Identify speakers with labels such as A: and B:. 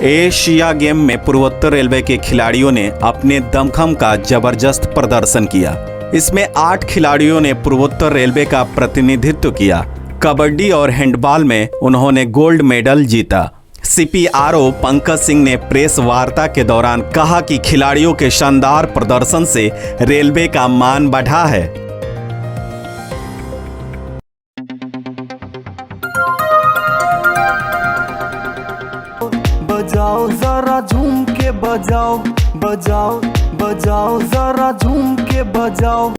A: Asia game में पूर्वोत्तर railway के खिलाड़ियों ने अपने दमखम का जबरदस्त प्रदर्शन किया। इसमें 8 खिलाड़ियों ने पूर्वोत्तर रेलवे का प्रतिनिधित्व किया। कबड्डी और हैंडबॉल में उन्होंने गोल्ड मेडल जीता। सीपीआरओ पंकज सिंह ने प्रेस वार्ता के दौरान कहा कि खिलाड़ियों के शानदार प्रदर्शन से रेलवे का मान बढ़ा है।
B: बजाओ जरा झूम के बजाओ, बजाओ बजाओ जरा झूम के बजाओ।